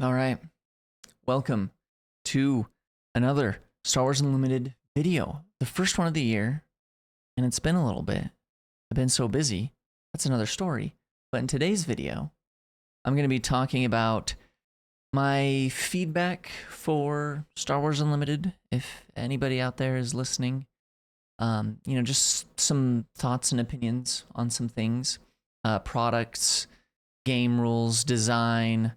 All right. Welcome to another Star Wars Unlimited video. The first one of the year, and it's been a little bit. I've been so busy. That's another story. But in today's video, I'm going to be talking about my feedback for Star Wars Unlimited. If anybody out there is listening, just some thoughts and opinions on some things, products, game rules, design,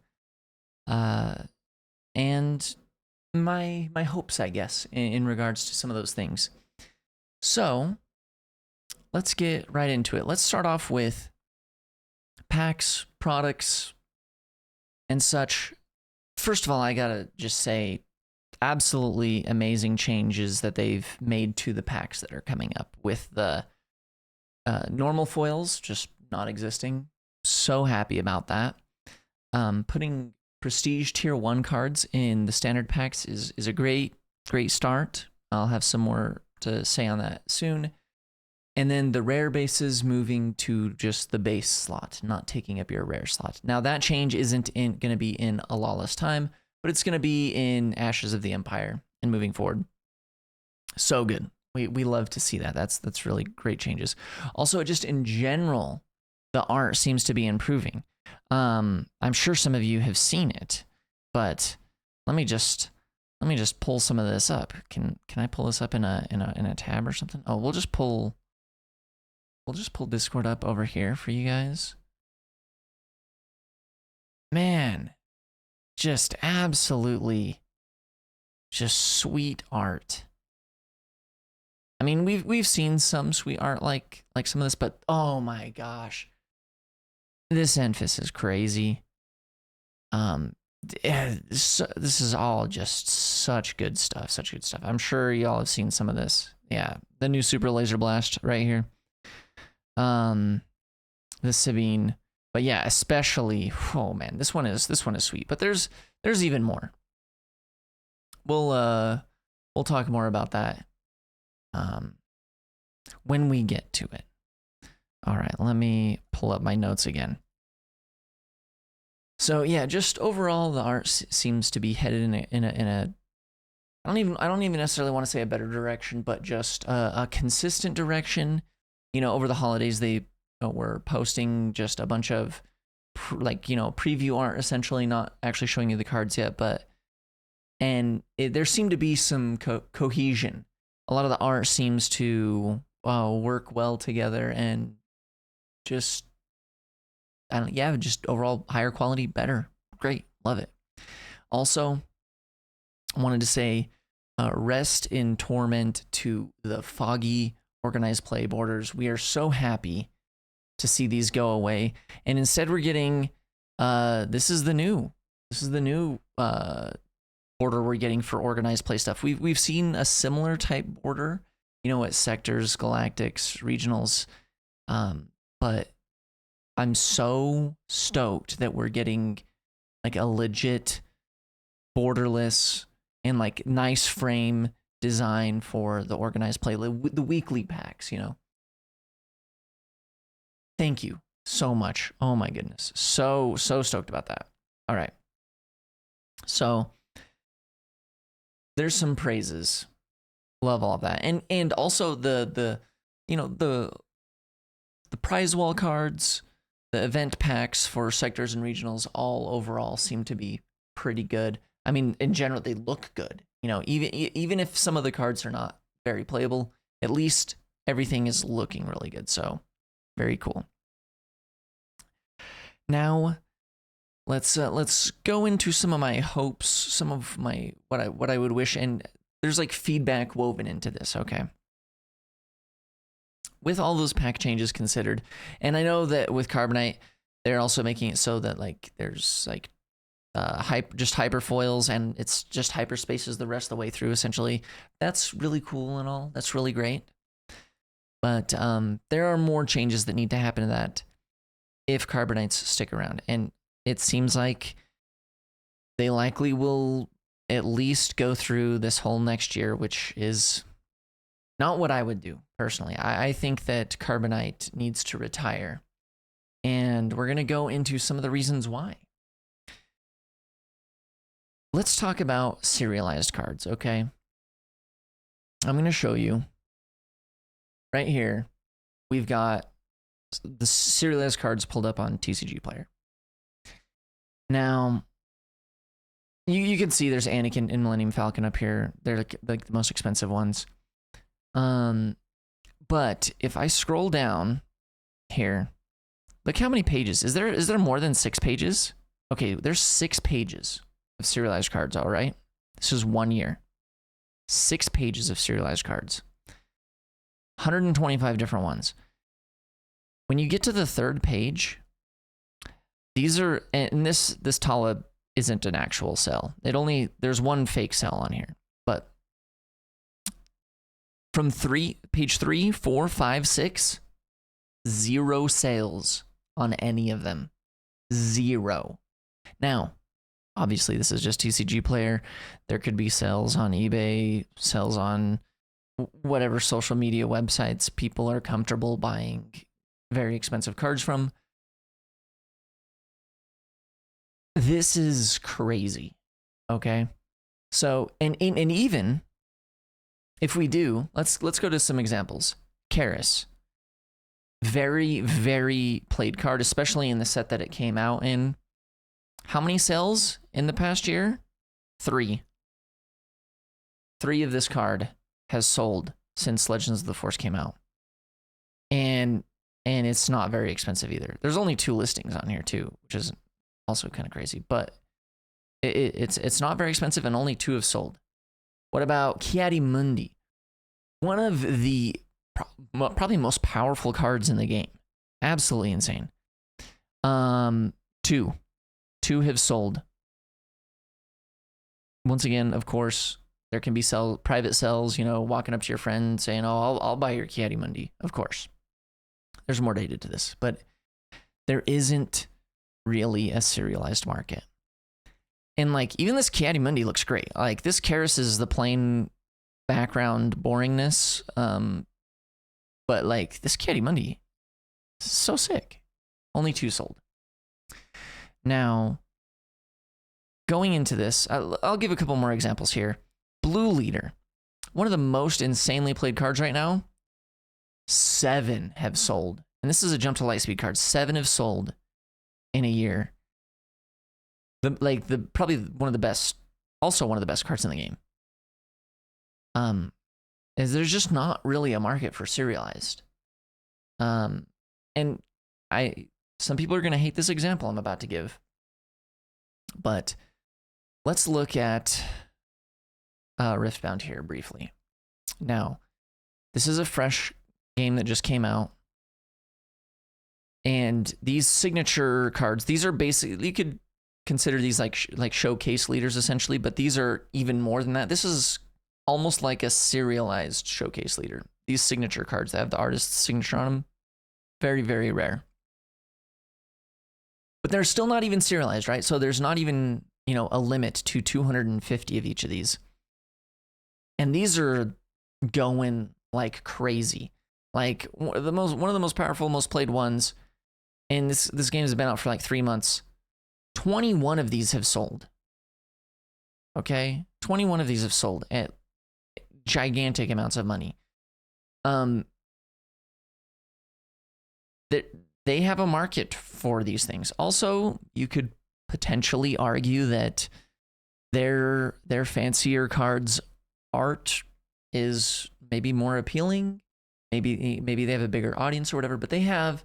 and my hopes, I guess, in regards to some of those things. So let's get right into it. Let's start off with packs, products, and such. First of all, I gotta just say, absolutely amazing changes that they've made to the packs that are coming up with the normal foils just not existing. So happy about that. Putting Prestige Tier 1 cards in the standard packs is a great start. I'll have some more to say on that soon. And then the rare bases moving to just the base slot, not taking up your rare slot. Now that change isn't going to be in A Lawless Time, but it's going to be in Ashes of the Empire and moving forward. So good. We love to see that. That's really great changes. Also, just in general, the art seems to be improving. I'm sure some of you have seen it, but let me just pull some of this up. Can I pull this up in a tab or something? Oh, we'll just pull Discord up over here for you guys. Man, just absolutely just sweet art. I mean, we've seen some sweet art like some of this, but oh my gosh. This Enfys is crazy. This is all just such good stuff. I'm sure y'all have seen some of this. Yeah, the new Super Laser Blast right here. The Sabine, but yeah, especially. Oh man, this one is sweet. But there's even more. We'll talk more about that when we get to it. All right, let me pull up my notes again. So yeah, just overall, the art seems to be headed in a I don't even necessarily want to say a better direction, but just a consistent direction. You know, over the holidays they were posting just a bunch of preview art, essentially, not actually showing you the cards yet, but there seemed to be some cohesion. A lot of the art seems to work well together and just just overall higher quality, better. Great. Love it. Also, I wanted to say rest in torment to the foggy organized play borders. We are so happy to see these go away. And instead we're getting this is the new border we're getting for organized play stuff. We've seen a similar type border, at sectors, galactics, regionals, but I'm so stoked that we're getting like a legit borderless and like nice frame design for the organized play, the weekly packs, Thank you so much. Oh my goodness. So stoked about that. All right. So there's some praises. Love all of that. And also the prize wall cards, the event packs for sectors and regionals, all overall seem to be pretty good. I mean, in general, they look good. Even if some of the cards are not very playable, at least everything is looking really good. So, very cool. Now, let's go into some of my hopes, some of my what I would wish, and there's like feedback woven into this. Okay. With all those pack changes considered, and I know that with Carbonite, they're also making it so that like there's like just hyperfoils and it's just hyperspaces the rest of the way through. Essentially, that's really cool and all. That's really great. But there are more changes that need to happen to that if Carbonites stick around, and it seems like they likely will at least go through this whole next year, which is not what I would do, personally. I think that Carbonite needs to retire. And we're going to go into some of the reasons why. let's talk about serialized cards, okay? I'm going to show you right here. We've got the serialized cards pulled up on TCG Player. Now, you can see there's Anakin and Millennium Falcon up here. They're like the most expensive ones. But if I scroll down here, look how many pages. Is there more than 6 pages? Okay, there's 6 pages of serialized cards, all right? This is 1 year. 6 pages of serialized cards. 125 different ones. When you get to the 3rd page, these are, and this Tala isn't an actual cell. There's one fake cell on here, but from page 3, 4, 5, 6, 0 sales on any of them. 0. Now, obviously this is just TCG Player. There could be sales on eBay, sales on whatever social media websites people are comfortable buying very expensive cards from. This is crazy. Okay? So, and even if we do, let's go to some examples. Karis. Very, very played card, especially in the set that it came out in. How many sales in the past year? 3. 3 of this card has sold since Legends of the Force came out. And it's not very expensive either. There's only 2 listings on here too, which is also kind of crazy, but it's not very expensive and only 2 have sold. What about Kiadimundi? One of the probably most powerful cards in the game. Absolutely insane. 2 have sold. Once again, of course, there can be private sells, walking up to your friend saying, "Oh, I'll buy your Kiadimundi." Of course. There's more data to this, but there isn't really a serialized market. And like, even this Kiadimundi looks great. Like, this Karis is the plain background boringness. But like, this Kiadimundi is so sick. Only 2 sold. Now, going into this, I'll give a couple more examples here. Blue Leader. One of the most insanely played cards right now. 7 have sold. And this is a Jump to Lightspeed card. 7 have sold in a year. Probably one of the best, also one of the best cards in the game. Is there's just not really a market for serialized. And some people are going to hate this example I'm about to give. But let's look at Riftbound here briefly. Now, this is a fresh game that just came out. And these signature cards, these are basically, you could consider these like showcase leaders essentially, but these are even more than that. This is almost like a serialized showcase leader. These signature cards that have the artist's signature on them, very, very rare. But they're still not even serialized, right? So there's not even, a limit to 250 of each of these. And these are going like crazy. Like one of the most powerful, most played ones. And this game has been out for like 3 months. 21 of these have sold. Okay? 21 of these have sold at gigantic amounts of money. They have a market for these things. Also, you could potentially argue that their fancier cards art is maybe more appealing. Maybe they have a bigger audience or whatever, but they have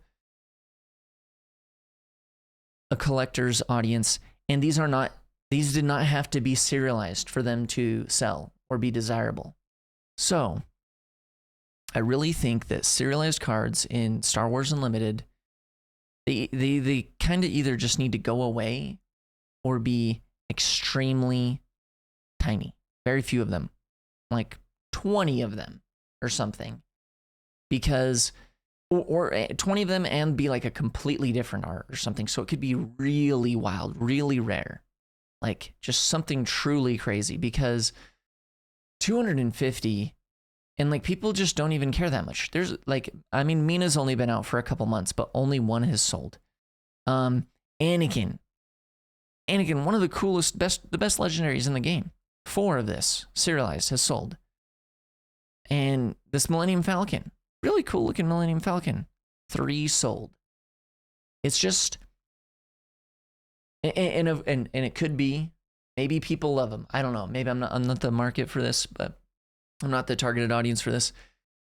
a collector's audience, and these did not have to be serialized for them to sell or be desirable. So, I really think that serialized cards in Star Wars Unlimited, they kind of either just need to go away or be extremely tiny. Very few of them, like 20 of them or something, because or 20 of them and be like a completely different art or something. So it could be really wild, really rare, like just something truly crazy, because 250 and like people just don't even care that much. There's like, I mean, Mina's only been out for a couple months, but only 1 has sold. Anakin Anakin, one of the coolest, the best legendaries in the game. 4 of this serialized has sold. And this Millennium Falcon, really cool looking Millennium Falcon, 3 sold. It's just, and it could be, maybe people love them. I don't know. Maybe I'm not the market for this, but I'm not the targeted audience for this.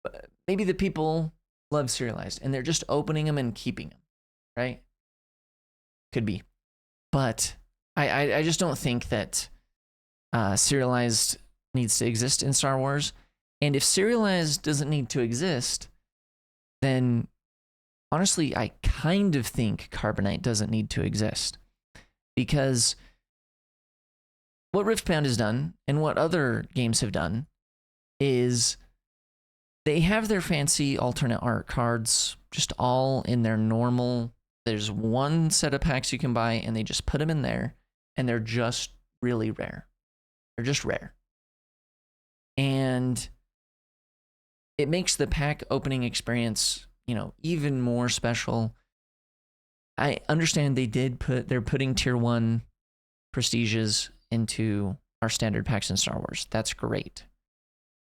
But maybe the people love serialized and they're just opening them and keeping them, right? Could be. But I just don't think that serialized needs to exist in Star Wars. And if serialized doesn't need to exist, then honestly, I kind of think Carbonite doesn't need to exist. Because what Riftbound has done and what other games have done is they have their fancy alternate art cards just all in their normal. There's one set of packs you can buy and they just put them in there and they're just really rare. They're just rare. And it makes the pack opening experience, even more special. I understand they're putting tier 1 prestiges into our standard packs in Star Wars. That's great.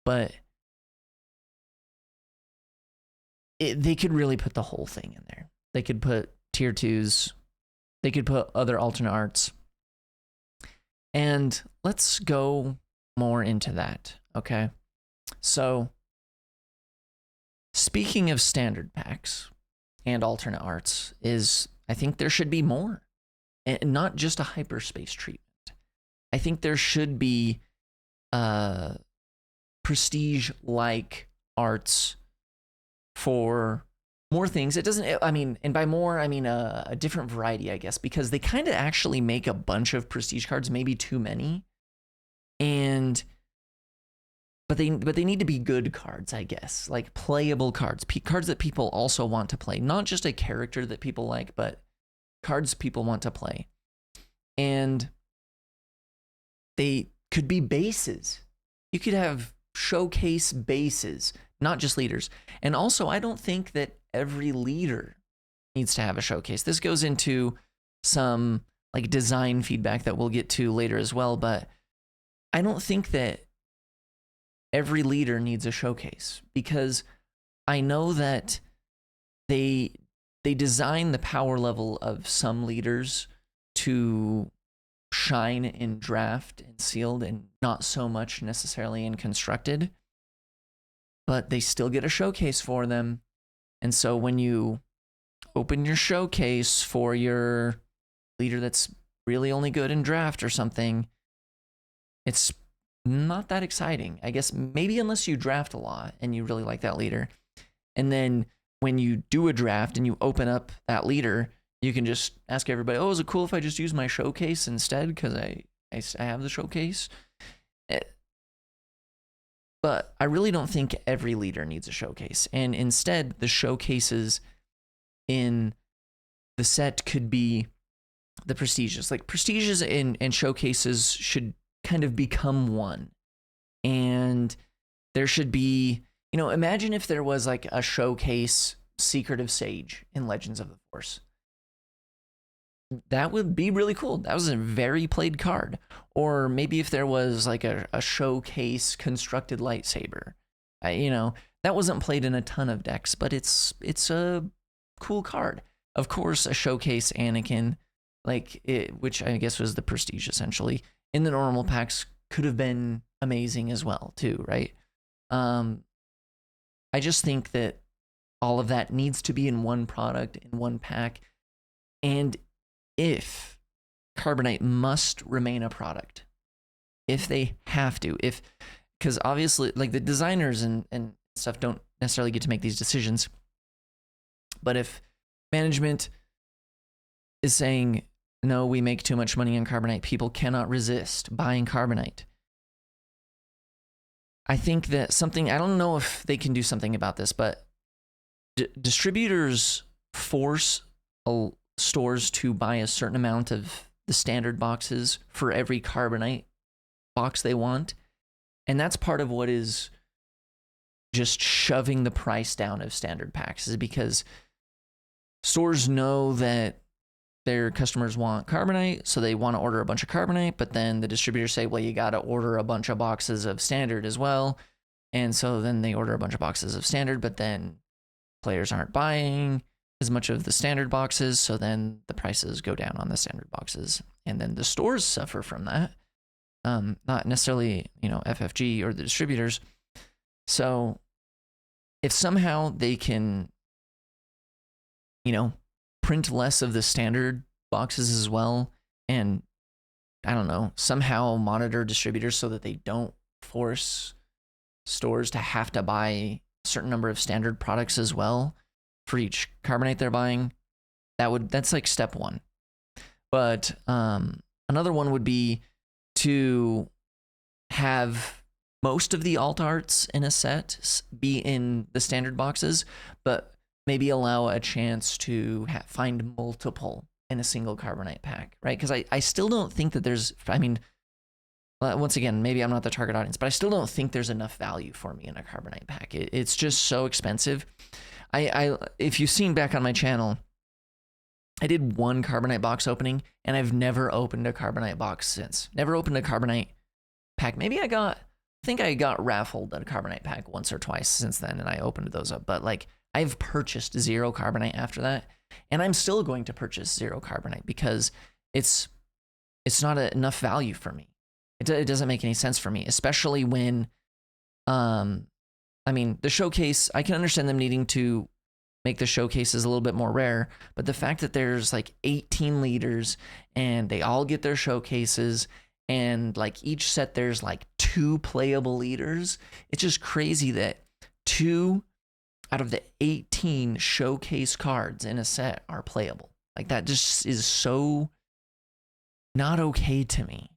But they could really put the whole thing in there. They could put tier 2s. They could put other alternate arts. And let's go more into that, okay? So, speaking of standard packs and alternate arts, I think there should be more. And not just a hyperspace treatment. I think there should be prestige-like arts for more things. It doesn't, and by more, I mean a different variety, I guess, because they kind of actually make a bunch of prestige cards, maybe too many. But they need to be good cards, I guess, like playable cards, cards that people also want to play, not just a character that people like, but cards people want to play. And they could be bases. You could have showcase bases, not just leaders. And also, I don't think that every leader needs to have a showcase. This goes into some like design feedback that we'll get to later as well, but I don't think that every leader needs a showcase, because I know that they design the power level of some leaders to shine in draft and sealed and not so much necessarily in constructed, but they still get a showcase for them. And so when you open your showcase for your leader that's really only good in draft or something, it's not that exciting, I guess. Maybe unless you draft a lot and you really like that leader. And then when you do a draft and you open up that leader, you can just ask everybody, oh, is it cool if I just use my showcase instead? Because I have the showcase. But I really don't think every leader needs a showcase. And instead, the showcases in the set could be the prestiges. Like prestiges and showcases should kind of become one. And there should be, imagine if there was like a showcase Secretive Sage in Legends of the Force. That would be really cool. That was a very played card. Or maybe if there was like a showcase constructed lightsaber. That wasn't played in a ton of decks, but it's a cool card. Of course, a showcase Anakin, which I guess was the prestige essentially, in the normal packs could have been amazing as well too, right? I just think that all of that needs to be in one product, in one pack. And if Carbonite must remain a product, if they have to, because obviously like the designers and stuff don't necessarily get to make these decisions, but if management is saying, no, we make too much money on Carbonite, people cannot resist buying Carbonite, I think that I don't know if they can do something about this, but distributors force stores to buy a certain amount of the standard boxes for every Carbonite box they want. And that's part of what is just shoving the price down of standard packs, is because stores know that their customers want Carbonite, so they want to order a bunch of Carbonite, but then the distributors say, well, you got to order a bunch of boxes of standard as well. And so then they order a bunch of boxes of standard, but then players aren't buying as much of the standard boxes, so then the prices go down on the standard boxes. And then the stores suffer from that. Not necessarily, FFG or the distributors. So if somehow they can, print less of the standard boxes as well, and I don't know, somehow monitor distributors so that they don't force stores to have to buy a certain number of standard products as well for each Carbonite they're buying, that's like step one. But another one would be to have most of the alt arts in a set be in the standard boxes, but maybe allow a chance to find multiple in a single Carbonite pack, right? Because I still don't think that there's, once again, maybe I'm not the target audience, but I still don't think there's enough value for me in a Carbonite pack. It's just so expensive. If you've seen back on my channel, I did one Carbonite box opening, and I've never opened a Carbonite box since. Never opened a Carbonite pack. Maybe I think I got raffled at a Carbonite pack once or twice since then, and I opened those up. But like, I've purchased 0 Carbonite after that, and I'm still going to purchase 0 Carbonite because it's not enough value for me. It doesn't make any sense for me, especially when, the showcase, I can understand them needing to make the showcases a little bit more rare, but the fact that there's like 18 leaders and they all get their showcases, and like each set there's like 2 playable leaders, it's just crazy that 2 out of the 18 showcase cards in a set are playable. Like, that just is so not okay to me.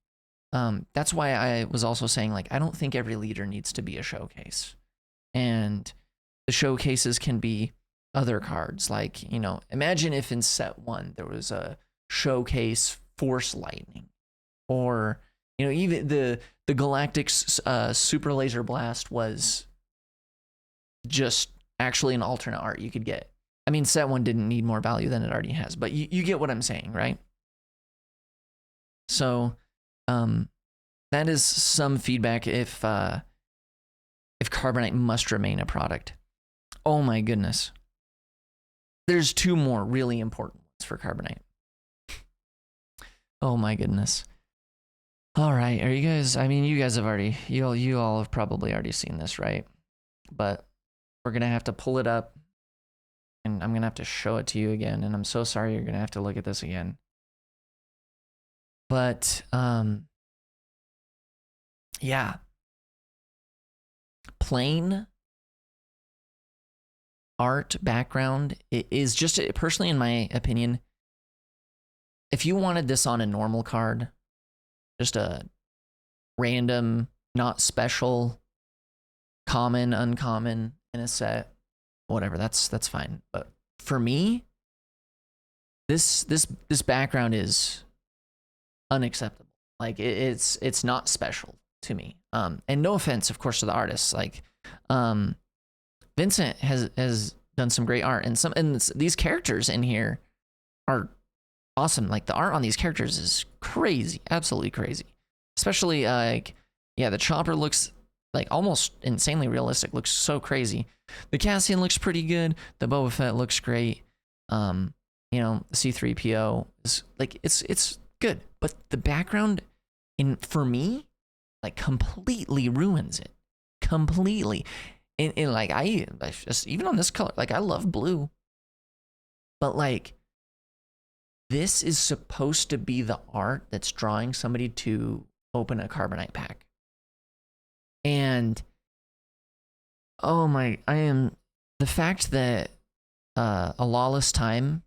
That's why I was also saying, like, I don't think every leader needs to be a showcase. And the showcases can be other cards. Like, imagine if in set 1 there was a showcase Force Lightning, or, even the Galactic Super Laser Blast was just actually an alternate art you could get. Set 1 didn't need more value than it already has, but you get what I'm saying, right? So, that is some feedback if Carbonite must remain a product. Oh my goodness. There's 2 more really important ones for Carbonite. Oh my goodness. All right, are you guys, you guys have already, you all have probably already seen this, right? But we're going to have to pull it up, and I'm going to have to show it to you again, and I'm so sorry you're going to have to look at this again. But, yeah. Plain art background is just, personally in my opinion, if you wanted this on a normal card, just a random, not special, common, uncommon in a set, whatever, that's fine. But for me, this background is unacceptable. Like, it's not special to me. And no offense, of course, to the artists. Like, Vincent has done some great art, and these characters in here are awesome. Like, the art on these characters is crazy, absolutely crazy. Especially the Chopper looks like almost insanely realistic. Looks so crazy. The Cassian looks pretty good. The Boba Fett looks great. The C-3PO is like, it's good, but the background for me, like, completely ruins it. Completely. And like, I just, even on this color, like, I love blue, but like, this is supposed to be the art that's drawing somebody to open a Carbonite pack. And the fact that A Lawless Time,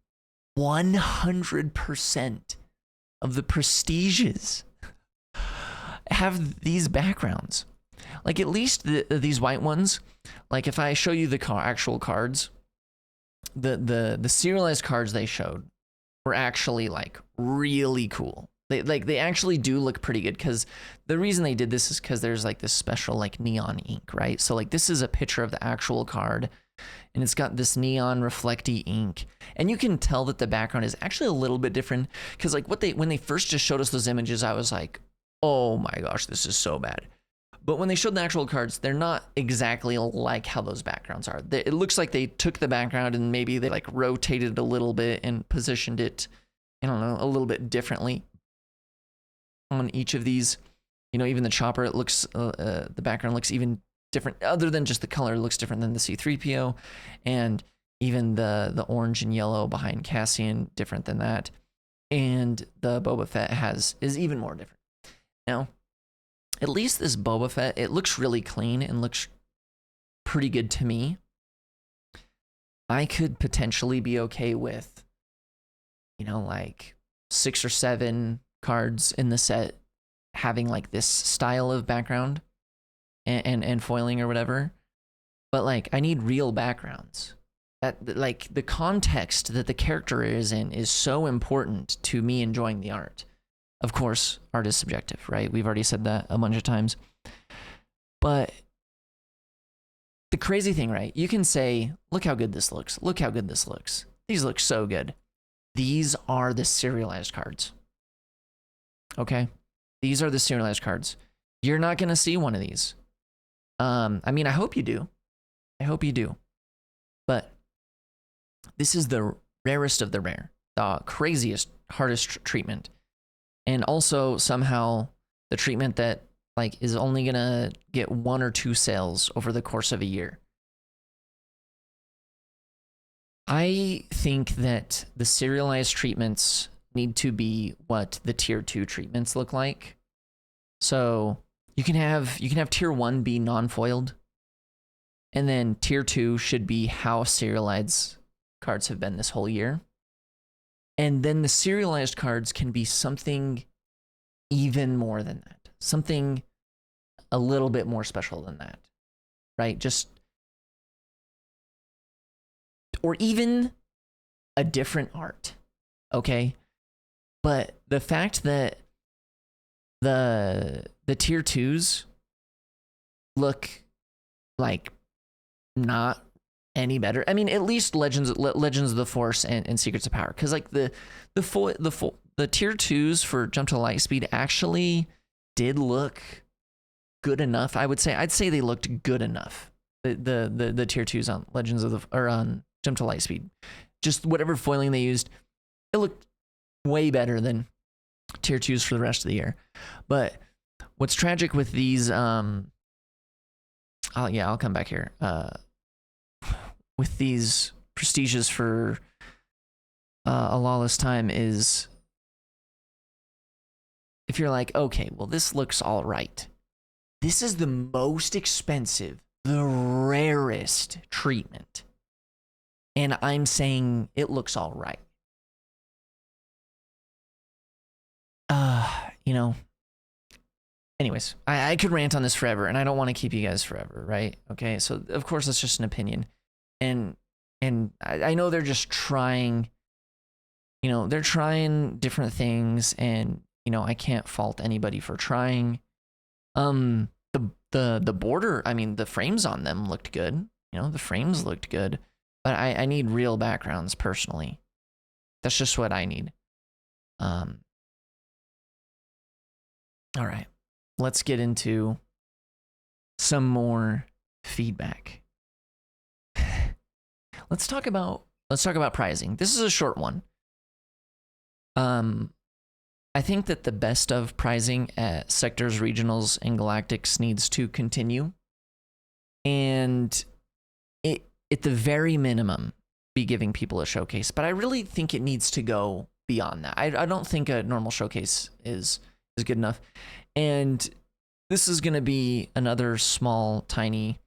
100% of the prestiges have these backgrounds. Like, at least these white ones, like, if I show you the actual cards, the serialized cards they showed were actually like really cool. They actually do look pretty good, because the reason they did this is because there's like this special like neon ink, right? So like, this is a picture of the actual card, and it's got this neon reflecty ink. And you can tell that the background is actually a little bit different, because like when they first just showed us those images, I was like, oh my gosh, this is so bad. But when they showed the actual cards, they're not exactly like how those backgrounds are. It looks like they took the background and maybe they like rotated it a little bit and positioned it, I don't know, a little bit differently on each of these. You know, even the chopper, it looks, the background looks even different, other than just the color. It looks different than the C-3PO, and even the orange and yellow behind Cassian, different than that. And the Boba Fett is even more different. Now, at least this Boba Fett, it looks really clean and looks pretty good to me. I could potentially be okay with, you know, like 6 or 7 cards in the set having like this style of background and foiling or whatever. But like, I need real backgrounds. That, like, the context that the character is in is so important to me enjoying the art. Of course, art is subjective, right? We've already said that a bunch of times. But the crazy thing, right? You can say, look how good this looks. Look how good this looks. These look so good. These are the serialized cards. Okay? These are the serialized cards. You're not going to see one of these. I mean, I hope you do. I hope you do. But this is the rarest of the rare. The craziest, hardest treatment. And also somehow the treatment that like is only gonna get 1 or 2 sales over the course of a year. I think that the serialized treatments need to be what the tier 2 treatments look like. So you can have tier 1 be non-foiled, and then tier 2 should be how serialized cards have been this whole year. And then the serialized cards can be something even more than that. Something a little bit more special than that, right? Just, or even a different art, okay? But the fact that the tier 2s look like not any better. I mean, at least Legends of the Force and Secrets of Power, because like the tier 2s for Jump to Lightspeed actually did look good enough. I'd say they looked good enough. The tier 2s on Legends of the, or on Jump to Lightspeed, just whatever foiling they used, it looked way better than tier 2s for the rest of the year. But what's tragic with these, I'll come back here. With these prestiges for A Lawless Time is, if you're like, okay, well, this looks all right. This is the most expensive, the rarest treatment. And I'm saying it looks all right. You know, anyways, I could rant on this forever, and I don't want to keep you guys forever, right? Okay, so of course it's just an opinion. And I know they're just trying, you know, they're trying different things, and, you know, I can't fault anybody for trying. The border, I mean, the frames on them looked good. You know, the frames looked good. But I need real backgrounds personally. That's just what I need. All right. Let's get into some more feedback. Let's talk about pricing. This is a short one. I think that the best of pricing at sectors, regionals, and galactics needs to continue, and it, at the very minimum, be giving people a showcase. But I really think it needs to go beyond that. I don't think a normal showcase is good enough. And this is going to be another small, tiny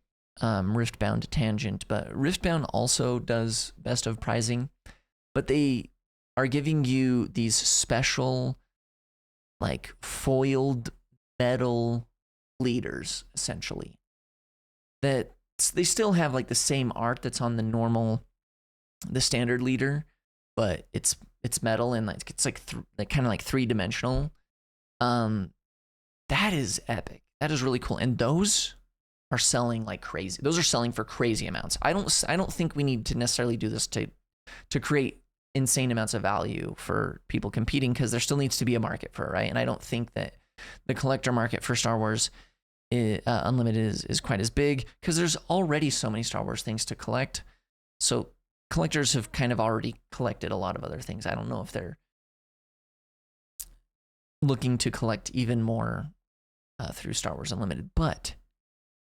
Riftbound tangent, but Riftbound also does best of pricing, but they are giving you these special, like, foiled metal leaders, essentially, that they still have like the same art that's on the standard leader, but it's metal, and like it's like kind of like 3-dimensional. That is epic. That is really cool. And those are selling like crazy. Those are selling for crazy amounts. I don't think we need to necessarily do this to create insane amounts of value for people competing, because there still needs to be a market for it, right? And I don't think that the collector market for Star Wars Unlimited is quite as big, because there's already so many Star Wars things to collect. So collectors have kind of already collected a lot of other things. I don't know if they're looking to collect even more through Star Wars Unlimited, but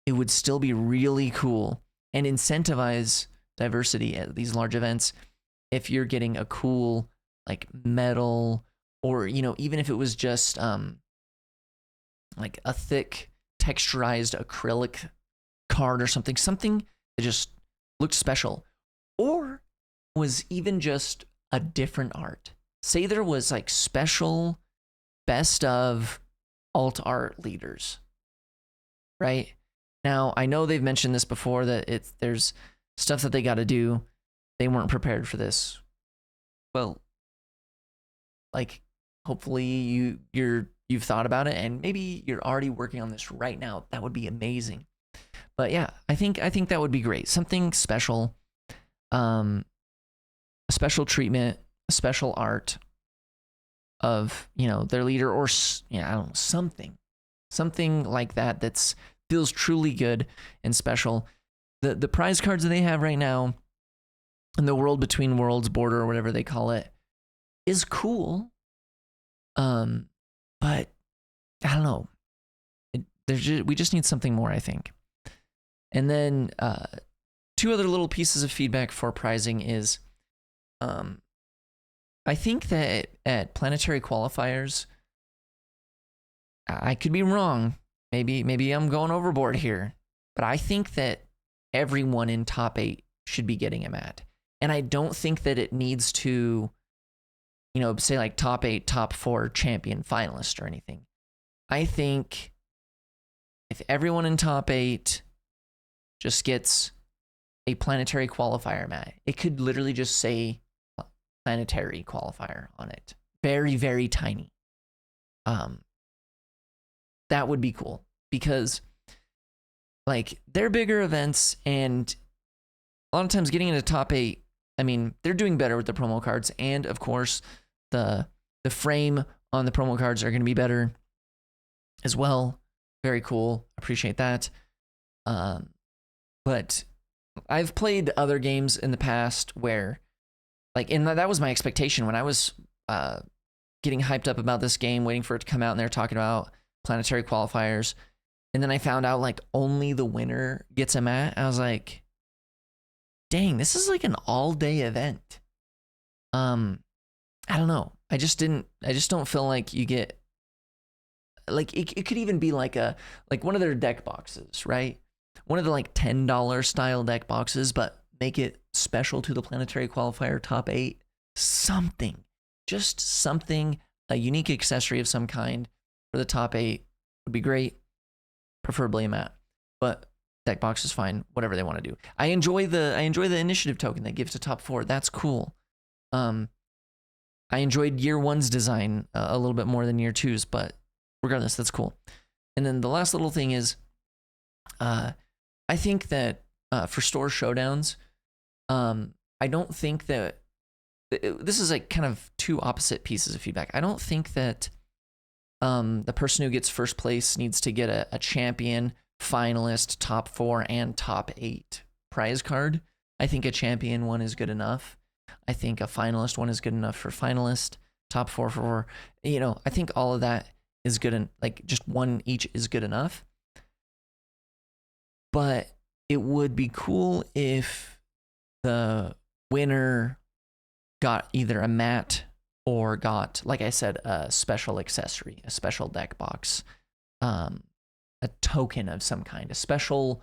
it would still be really cool and incentivize diversity at these large events if you're getting a cool like metal, or even if it was just like a thick texturized acrylic card or something that just looked special, or was even just a different art. Say there was like special best of alt art leaders, right? Now, I know they've mentioned this before, that there's stuff that they got to do. They weren't prepared for this. Well, like, hopefully you've thought about it, and maybe you're already working on this right now. That would be amazing. But yeah, I think that would be great. Something special, a special treatment, a special art of their leader, or I don't know, something like that that's feels truly good and special. The prize cards that they have right now in the World Between Worlds border, or whatever they call it, is cool. But I don't know. We just need something more, I think. And then two other little pieces of feedback for prizing is, I think that at planetary qualifiers, I could be wrong. Maybe I'm going overboard here, but I think that everyone in top 8 should be getting a mat. And I don't think that it needs to, say like top 8, top 4 champion finalist or anything. I think if everyone in top 8 just gets a planetary qualifier mat, it could literally just say planetary qualifier on it. Very, very tiny. That would be cool, because like they're bigger events, and a lot of times getting into top 8, I mean, they're doing better with the promo cards, and of course the frame on the promo cards are going to be better as well. Very cool. Appreciate that. But I've played other games in the past where, like, and that was my expectation when I was getting hyped up about this game, waiting for it to come out, and they're talking about planetary qualifiers. And then I found out like only the winner gets a mat. I was like, dang, this is like an all-day event. I don't know. I just don't feel like you get, like, it could even be like one of their deck boxes, right? One of the like $10 style deck boxes, but make it special to the planetary qualifier top 8. Just something, a unique accessory of some kind for the top 8 would be great. Preferably a mat, but deck box is fine. Whatever they want to do. I enjoy the initiative token that gives to top 4. That's cool. I enjoyed year 1's design a little bit more than year 2's, but regardless, that's cool. And then the last little thing is, I think that for store showdowns, I don't think that this is like kind of two opposite pieces of feedback. I don't think that the person who gets first place needs to get a champion, finalist, top 4, and top 8 prize card. I think a champion one is good enough. I think a finalist one is good enough for finalist, top 4 for, I think all of that is good, and like just one each is good enough. But it would be cool if the winner got either a mat or got, like I said, a special accessory, a special deck box, a token of some kind, a special,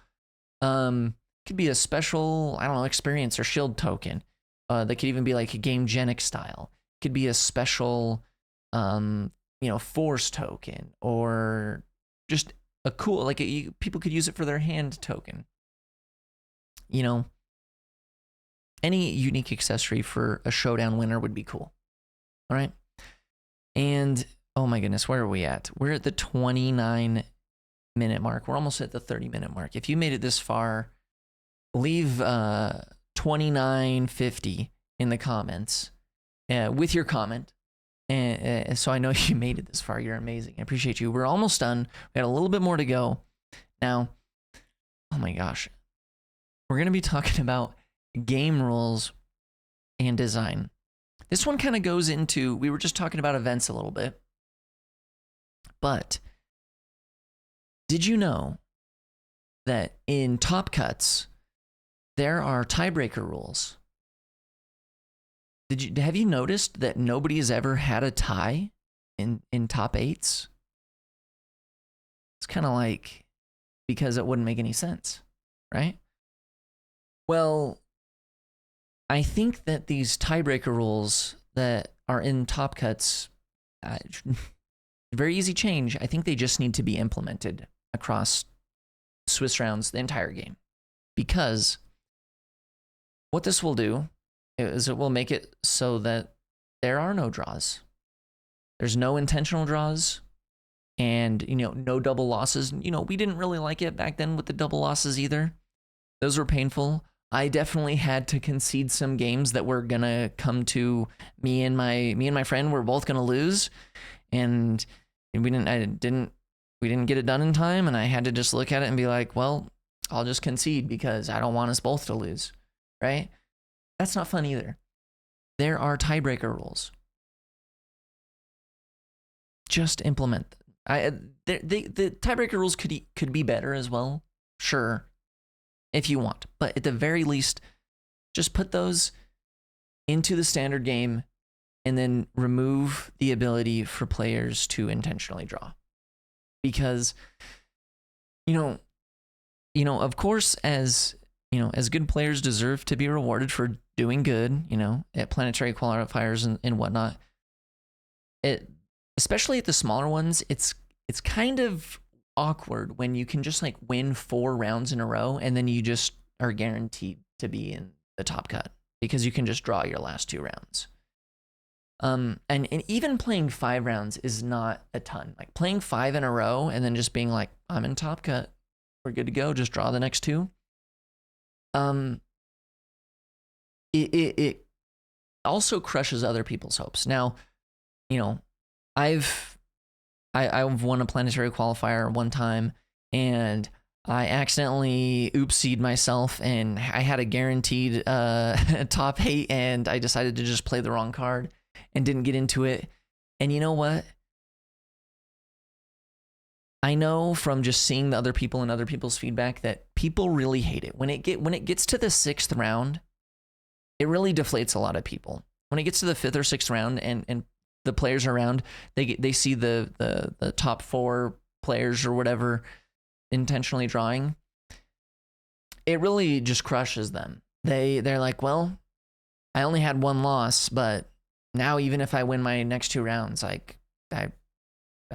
could be a special, I don't know, experience or shield token. That could even be like a Game Genic style. Could be a special, force token, or just a cool, like people could use it for their hand token. Any unique accessory for a showdown winner would be cool. All right. And oh my goodness, where are we at? We're at the 29 minute mark. We're almost at the 30-minute mark. If you made it this far, leave 2950 in the comments with your comment. And so I know you made it this far. You're amazing. I appreciate you. We're almost done. We got a little bit more to go. Now, oh my gosh. We're going to be talking about game rules and design. This one kind of goes into, we were just talking about events a little bit. But did you know that in top cuts, there are tiebreaker rules? Have you noticed that nobody has ever had a tie in top 8s? It's kind of like because it wouldn't make any sense, right? Well, I think that these tiebreaker rules that are in top cuts, very easy change. I think they just need to be implemented across Swiss rounds, the entire game, because what this will do is it will make it so that there are no draws. There's no intentional draws, and no double losses. We didn't really like it back then with the double losses either. Those were painful. I definitely had to concede some games that were gonna come to me and my friend were both gonna lose, and we didn't get it done in time, and I had to just look at it and be like, well, I'll just concede because I don't want us both to lose, right? That's not fun either. There are tiebreaker rules. Just implement them. The tiebreaker rules could be better as well, sure, if you want. But at the very least, just put those into the standard game and then remove the ability for players to intentionally draw. Because, of course, as good players deserve to be rewarded for doing good, at planetary qualifiers and whatnot. Especially at the smaller ones, it's kind of awkward when you can just like win 4 rounds in a row and then you just are guaranteed to be in the top cut because you can just draw your last 2 rounds. And even playing 5 rounds is not a ton. Like playing 5 in a row and then just being like, I'm in top cut, we're good to go, just draw the next 2. It also crushes other people's hopes. Now, I've won a planetary qualifier one time, and I accidentally oopsied myself, and I had a guaranteed top 8, and I decided to just play the wrong card and didn't get into it. And you know what? I know from just seeing the other people and other people's feedback that people really hate it. When it gets to the 6th round, it really deflates a lot of people. When it gets to the 5th or 6th round and the players around, they see the top 4 players or whatever intentionally drawing, it really just crushes them. They're like, well, I only had 1 loss, but now even if I win my next 2 rounds, like I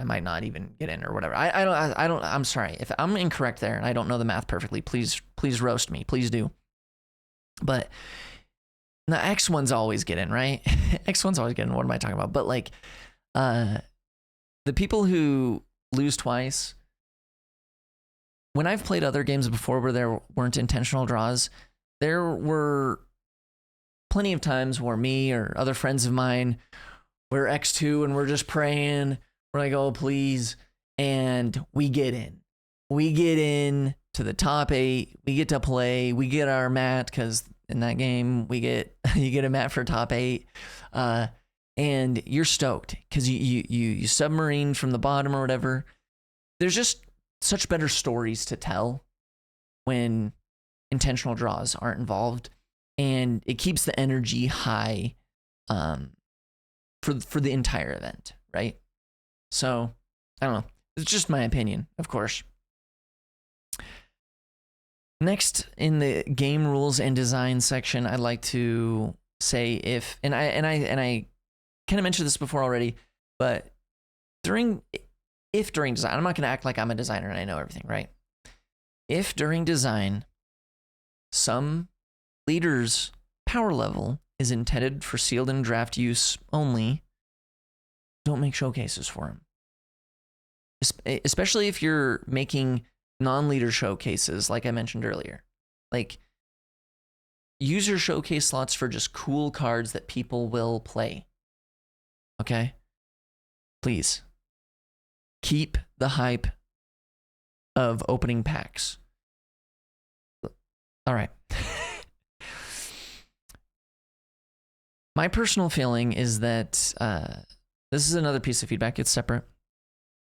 might not even get in or whatever. I'm sorry if I'm incorrect there and I don't know the math perfectly. Please roast me. Please do. But the X ones always get in, right? X ones always get in. What am I talking about? But like, the people who lose twice, when I've played other games before where there weren't intentional draws, there were plenty of times where me or other friends of mine were X2 and we're just praying. We're like, oh, please. And we get in. We get in to the top 8. We get to play. We get our mat because in that game, you get a mat for top 8. And you're stoked because you submarine from the bottom or whatever. There's just such better stories to tell when intentional draws aren't involved. And it keeps the energy high for the entire event, right? So, I don't know. It's just my opinion, of course. Next, in the game rules and design section, I'd like to say if I kind of mentioned this before already, but during design, I'm not going to act like I'm a designer and I know everything, right? If during design, some leader's power level is intended for sealed and draft use only, don't make showcases for him. especially if you're making non-leader showcases, like I mentioned earlier. Like, use your showcase slots for just cool cards that people will play. Okay? Please. Keep the hype of opening packs. All right. My personal feeling is that this is another piece of feedback. It's separate.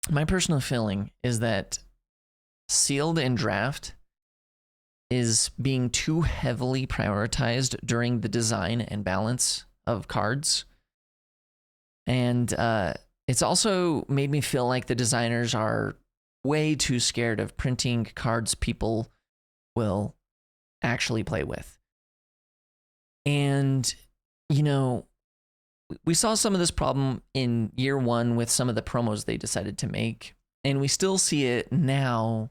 My personal feeling is that sealed and draft is being too heavily prioritized during the design and balance of cards. And it's also made me feel like the designers are way too scared of printing cards people will actually play with. And, you know, we saw some of this problem in year one with some of the promos they decided to make. And we still see it now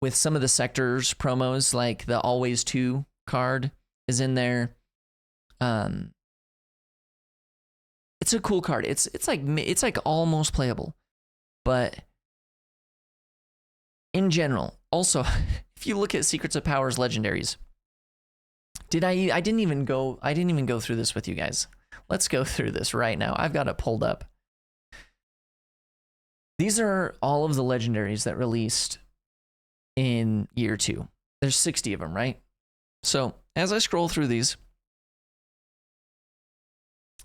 with some of the sectors promos, like the Always 2 card is in there. It's a cool card. It's like almost playable. But in general, also, if you look at Secrets of Powers legendaries, I didn't even go through this with you guys. Let's go through this right now. I've got it pulled up. These are all of the legendaries that released in year 2. There's 60 of them, right? So as I scroll through these,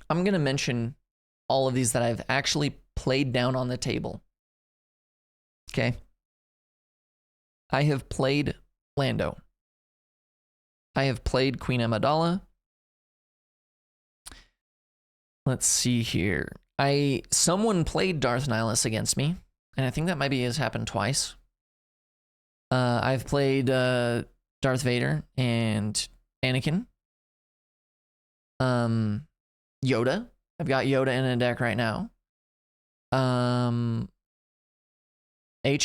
I'm going to mention all of these that I've actually played down on the table. Okay. I have played Lando. I have played Queen Amidala. Let's see here. Someone played Darth Nihilus against me, and I think that maybe has happened twice. I've played Darth Vader and Anakin. Yoda. I've got Yoda in a deck right now. HK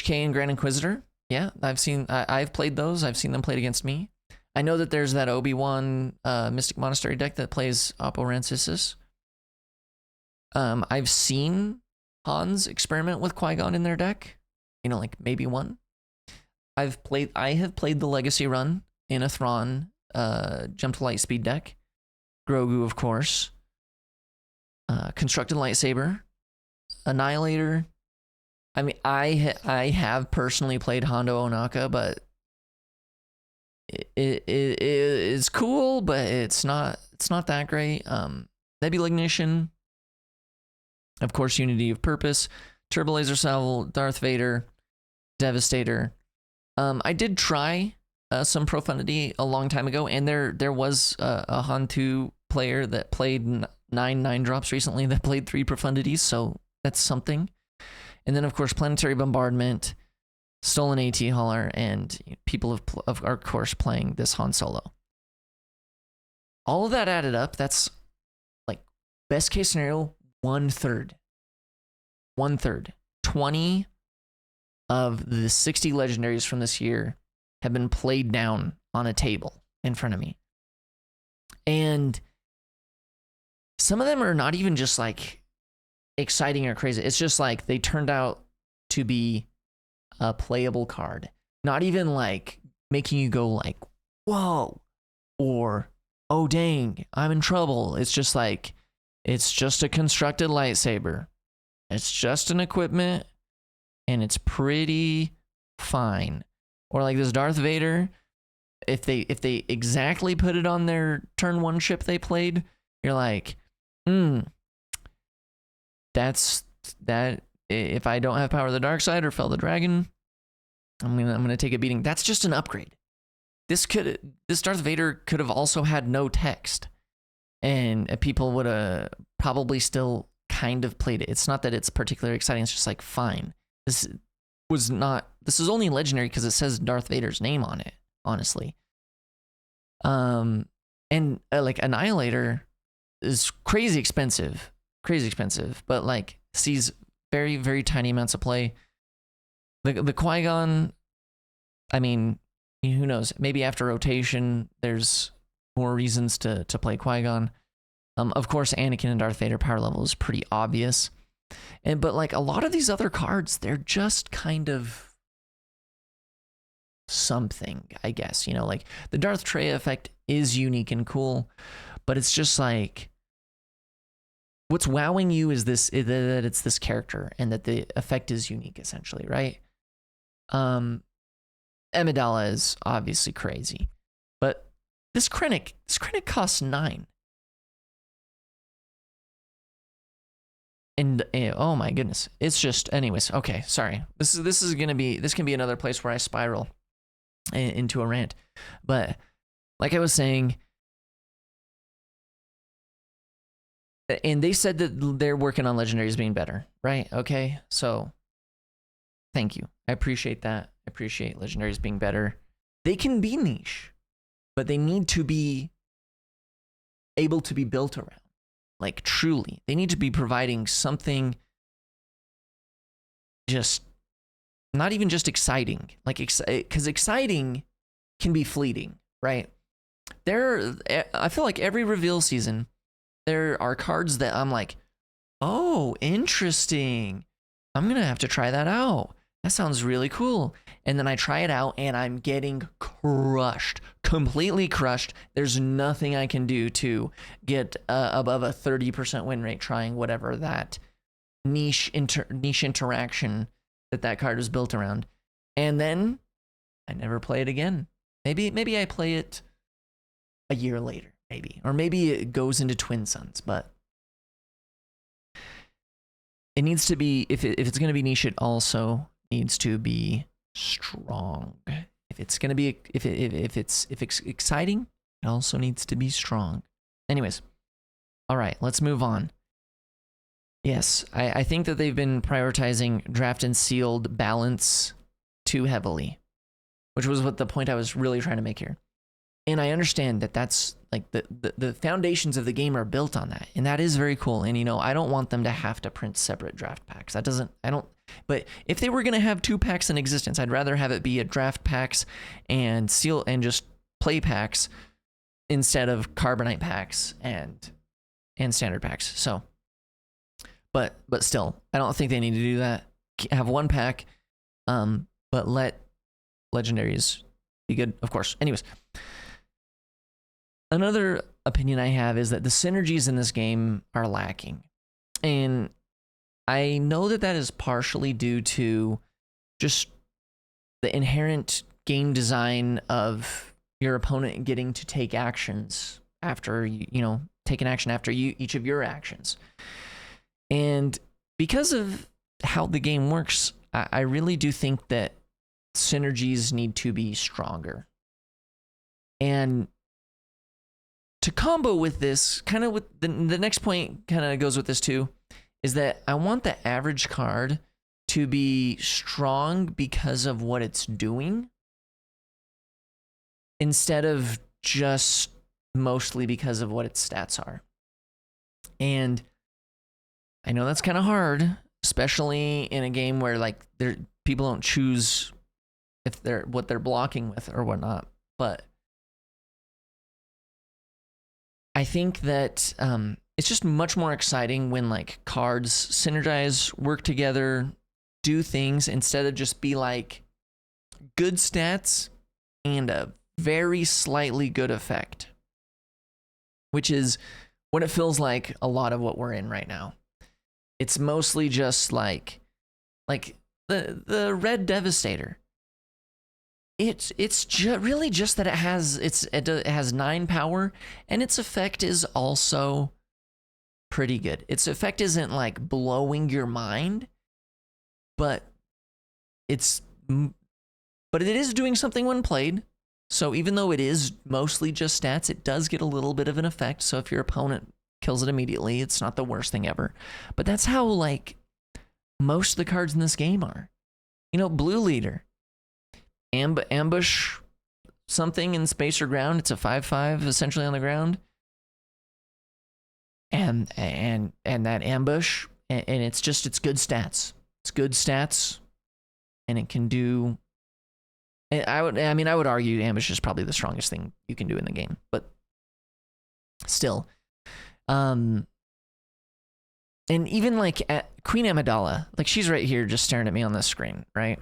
and Grand Inquisitor. Yeah, I've played those. I've seen them played against me. I know that there's that Obi-Wan Mystic Monastery deck that plays Oppo Rancisis. I've seen Hans experiment with Qui-Gon in their deck. You know, like maybe one. I have played the Legacy run in a Thrawn Jump to Lightspeed deck. Grogu, of course. Constructed Lightsaber. Annihilator. I mean, I have personally played Hondo Onaka, but it's cool, but it's not that great. Nebula Ignition. Of course, Unity of Purpose. Turbo Laser Salvo, Darth Vader, Devastator. I did try some Profundity a long time ago, and there was a Han2 player that played 9 drops recently that played 3 Profundities, so that's something. And then, of course, Planetary Bombardment, Stolen AT Hauler, and people of course, playing this Han Solo. All of that added up, that's like best case scenario, 1/3. 1/3. 20 of the 60 legendaries from this year have been played down on a table in front of me. And some of them are not even just like exciting or crazy. It's just like they turned out to be a playable card. Not even like making you go like, whoa, or oh dang, I'm in trouble. It's just like, it's just a constructed lightsaber. It's just an equipment, and it's pretty fine. Or like this Darth Vader, if they exactly put it on their turn 1 ship they played, you're like, that's that. If I don't have Power of the Dark Side or Fell the Dragon, I'm gonna take a beating. That's just an upgrade. This Darth Vader could have also had no text, and people would have probably still kind of played it. It's not that it's particularly exciting. It's just like, fine. This is only legendary because it says Darth Vader's name on it, honestly. And like Annihilator is crazy expensive, but like sees very, very tiny amounts of play. The Qui-Gon, I mean, who knows? Maybe after rotation, there's more reasons to play Qui-Gon. Of course, Anakin and Darth Vader power level is pretty obvious. But like a lot of these other cards, they're just kind of something, I guess. You know, like the Darth Treya effect is unique and cool, but it's just like what's wowing you is that it's this character and that the effect is unique, essentially, right? Amidala is obviously crazy, but this Krennic costs 9. And oh my goodness, it's just, anyways. Okay, sorry. This can be another place where I spiral into a rant. But like I was saying, and they said that they're working on legendaries being better, right? Okay, so thank you. I appreciate that. I appreciate legendaries being better. They can be niche, but they need to be able to be built around. Like truly, they need to be providing something just not even just exciting, like because exciting can be fleeting, right? I feel like every reveal season, there are cards that I'm like, oh, interesting. I'm gonna have to try that out. That sounds really cool. And then I try it out and I'm getting crushed, completely crushed. There's nothing I can do to get above a 30% win rate trying whatever that niche interaction that card was built around. And then I never play it again. Maybe I play it a year later, maybe. Or maybe it goes into Twin Suns, but it needs to be, if it's going to be niche, it also needs to be strong. If it's going to be, if it's exciting, it also needs to be strong. Anyways, all right, let's move on. Yes, I think that they've been prioritizing draft and sealed balance too heavily, which was what the point I was really trying to make here. And I understand that that's like the foundations of the game are built on that. And that is very cool. And, you know, I don't want them to have to print separate draft packs. But if they were going to have 2 packs in existence, I'd rather have it be a draft packs and seal and just play packs instead of Carbonite packs and standard packs. So, but still, I don't think they need to do that. Have 1 pack, but let legendaries be good, of course. Anyways. Another opinion I have is that the synergies in this game are lacking. And I know that is partially due to just the inherent game design of your opponent getting to take actions after, take an action after each of your actions. And because of how the game works, I really do think that synergies need to be stronger. And to combo with this, kind of with the next point kind of goes with this too, is that I want the average card to be strong because of what it's doing instead of just mostly because of what its stats are. And I know that's kind of hard, especially in a game where like people don't choose if what they're blocking with or whatnot, but I think that it's just much more exciting when like cards synergize, work together, do things instead of just be like good stats and a very slightly good effect, which is what it feels like a lot of what we're in right now. It's mostly just like the Red Devastator. It's really just that it has 9 power, and its effect is also pretty good. Its effect isn't like blowing your mind, but it is doing something when played. So even though it is mostly just stats, it does get a little bit of an effect. So if your opponent kills it immediately, it's not the worst thing ever. But that's how like most of the cards in this game are. Blue Leader. Ambush something in space or ground. It's a 5/5 essentially on the ground, and that ambush, and it's good stats. It's good stats, and it can do. I would argue ambush is probably the strongest thing you can do in the game, but still, And even like at Queen Amidala, like she's right here just staring at me on the screen, right?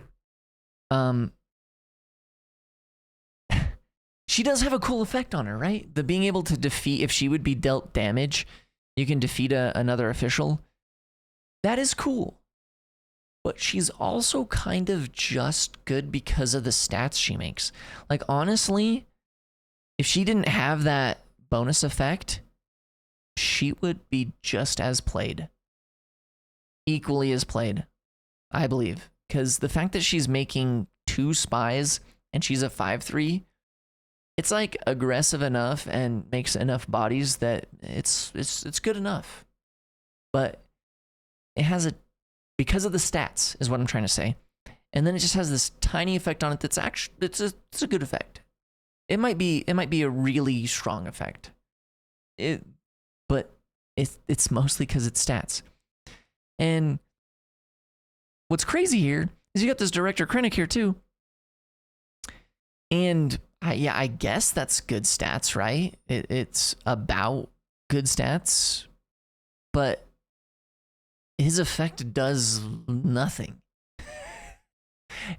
She does have a cool effect on her, right? The being able to defeat, if she would be dealt damage, you can defeat another official. That is cool. But she's also kind of just good because of the stats she makes. Like, honestly, if she didn't have that bonus effect, she would be just as played. Equally as played, I believe. Because the fact that she's making 2 spies and she's a 5/3, it's like aggressive enough and makes enough bodies that it's good enough. But it has a, because of the stats is what I'm trying to say. And then it just has this tiny effect on it that's actually it's a good effect. It might be a really strong effect. But it's mostly because it's stats. And what's crazy here is you got this Director Krennic here too. And I guess that's good stats, right? It's about good stats, but his effect does nothing.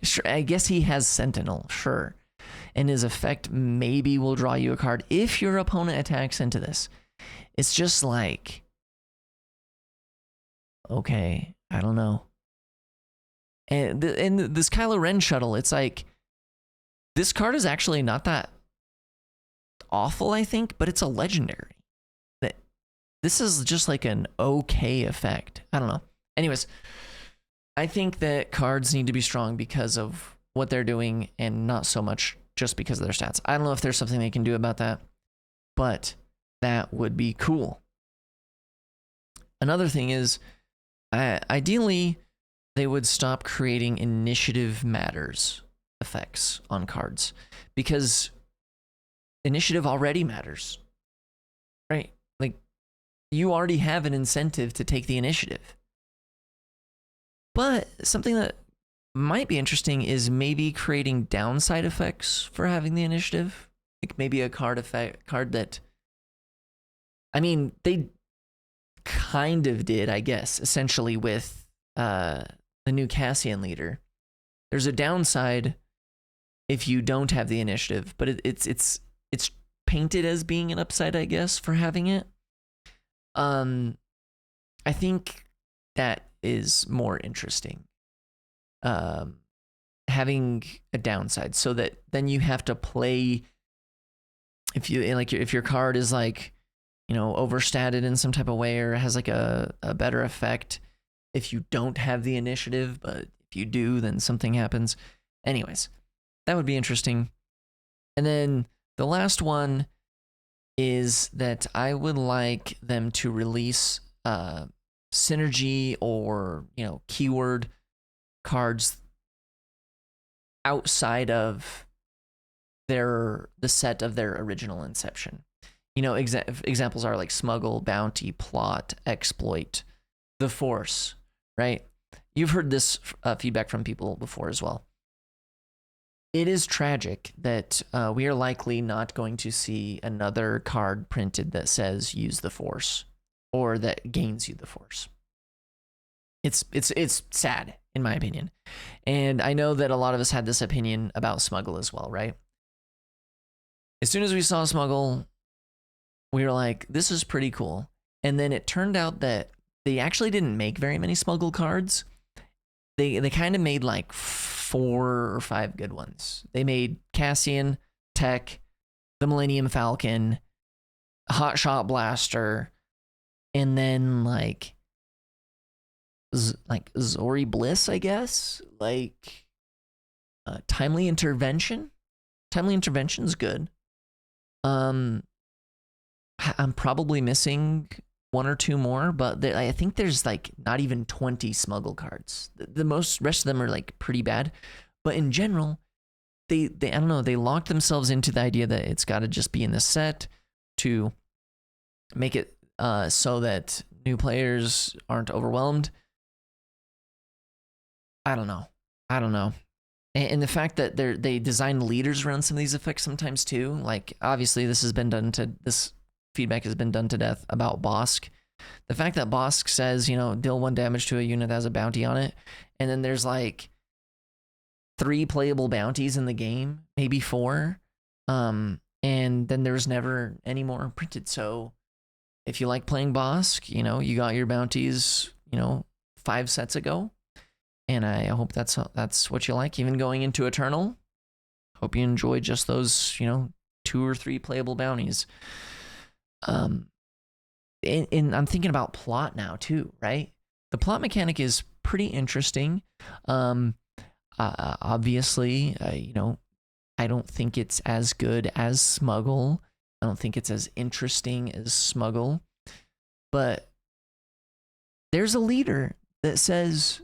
Sure, I guess he has Sentinel, sure. And his effect maybe will draw you a card if your opponent attacks into this. It's just like, okay, I don't know. And this Kylo Ren shuttle, it's like, this card is actually not that awful, I think, but it's a legendary. This is just like an okay effect. I don't know. Anyways, I think that cards need to be strong because of what they're doing and not so much just because of their stats. I don't know if there's something they can do about that, but that would be cool. Another thing is, ideally, they would stop creating initiative matters effects on cards, because initiative already matters, right? Like, you already have an incentive to take the initiative. But something that might be interesting is maybe creating downside effects for having the initiative. Like maybe a card that, I mean, they kind of did, I guess, essentially with the new Cassian leader. There's a downside if you don't have the initiative, but it's painted as being an upside, I guess, for having it. I think that is more interesting. Having a downside, so that then you have to play, if your card is like, overstated in some type of way, or has like a better effect if you don't have the initiative, but if you do, then something happens. Anyways, that would be interesting. And then the last one is that I would like them to release synergy or keyword cards outside of the set of their original inception. Examples are like smuggle, bounty, plot, exploit, the force, right? You've heard this feedback from people before as well. It is tragic that we are likely not going to see another card printed that says use the force or that gains you the force. It's sad, in my opinion. And I know that a lot of us had this opinion about smuggle as well, right? As soon as we saw smuggle, we were like, this is pretty cool. And then it turned out that they actually didn't make very many smuggle cards. They kind of made like 4 or 5 good ones. They made Cassian, Tech, the Millennium Falcon, Hotshot Blaster, and then like Zori Bliss, I guess. Like Timely Intervention. Timely Intervention's good. I'm probably missing 1 or 2 more, but I think there's like not even 20 smuggle cards. The rest of them are like pretty bad, but in general, they I don't know, they locked themselves into the idea that it's got to just be in the set to make it so that new players aren't overwhelmed. I don't know. And the fact that they design leaders around some of these effects sometimes too. Like obviously this feedback has been done to death about Bosk. the fact that Bosk says, you know, deal 1 damage to a unit that has a bounty on it, and then there's like 3 playable bounties in the game, maybe 4, and then there's never any more printed. So if you like playing Bosk, you know, you got your bounties, you know, 5 sets ago, and I hope that's what you like. Even going into Eternal, hope you enjoy just those, you know, 2 or 3 playable bounties. And I'm thinking about plot now too, right? The plot mechanic is pretty interesting. Obviously, you know, I don't think it's as good as Smuggle. I don't think it's as interesting as Smuggle. But there's a leader that says,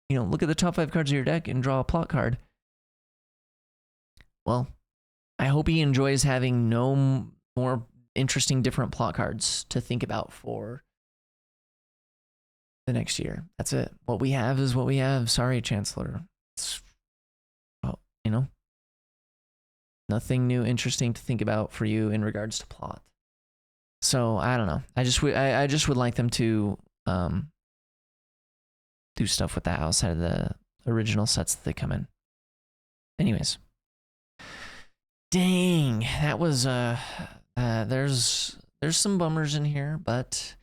you know, look at the top 5 cards of your deck and draw a plot card. Well, I hope he enjoys having no more interesting different plot cards to think about for the next year. That's it. What we have is what we have. Sorry, Chancellor. It's, well, you know, nothing new interesting to think about for you in regards to plot. So I don't know. I just would like them to do stuff with that outside of the original sets that they come in. Anyways, dang, that was there's some bummers in here, but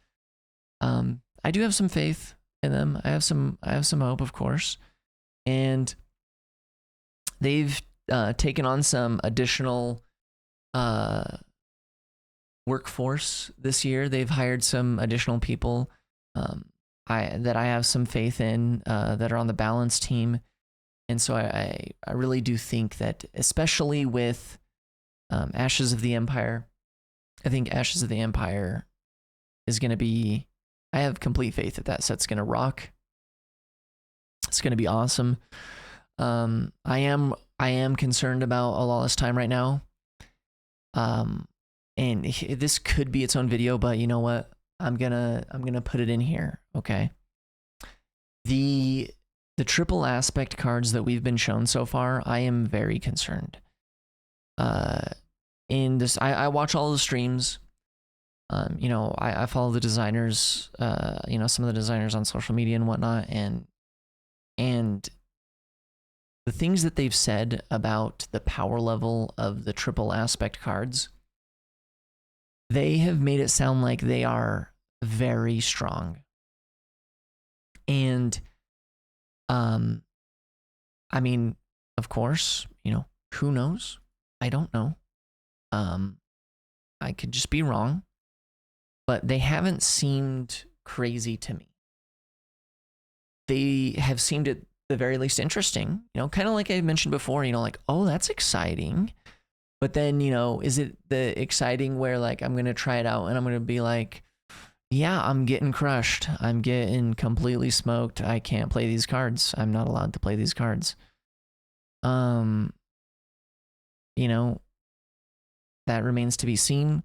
I do have some faith in them. I have some hope, of course, and they've taken on some additional workforce this year. They've hired some additional people that I have some faith in that are on the balance team, and so I really do think that, especially with Ashes of the Empire, I think Ashes of the Empire is going to be, I have complete faith that set's going to rock. It's going to be awesome. I am concerned about A Lawless Time right now. And this could be its own video, but you know what? I'm gonna put it in here, okay? The triple aspect cards that we've been shown so far, I am very concerned. In this, I watch all the streams. You know, I follow the designers, you know, some of the designers on social media and whatnot, and the things that they've said about the power level of the triple aspect cards, they have made it sound like they are very strong. And I mean, of course, you know, who knows? I don't know. I could just be wrong, but they haven't seemed crazy to me. They have seemed at the very least interesting, you know, kind of like I mentioned before, you know, like, oh, that's exciting. But then, you know, is it the exciting where like I'm going to try it out and I'm going to be like, yeah, I'm getting crushed. I'm getting completely smoked. I can't play these cards. I'm not allowed to play these cards. You know, that remains to be seen.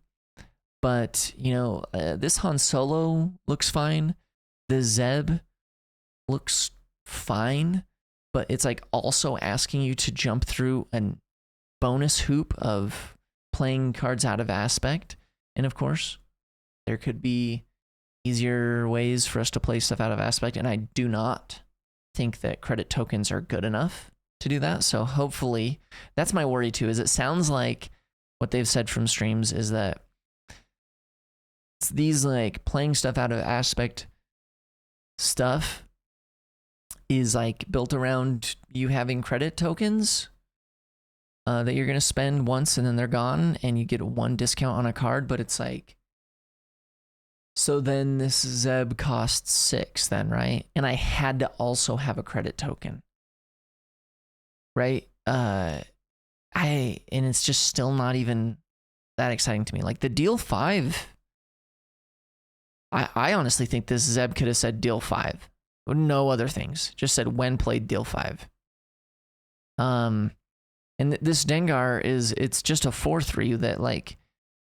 But, you know, this Han Solo looks fine. The Zeb looks fine. But it's like also asking you to jump through a bonus hoop of playing cards out of aspect. And of course, there could be easier ways for us to play stuff out of aspect. And I do not think that credit tokens are good enough to do that. So hopefully, that's my worry too, is it sounds like what they've said from streams is that these like playing stuff out of aspect stuff is like built around you having credit tokens that you're going to spend once and then they're gone and you get 1 discount on a card, but it's like, so then this Zeb costs 6 then, right? And I had to also have a credit token, right? And it's just still not even that exciting to me. Like the deal 5, I honestly think this Zeb could have said deal 5. No other things. Just said when played deal 5. And this Dengar it's just a 4/3 that like,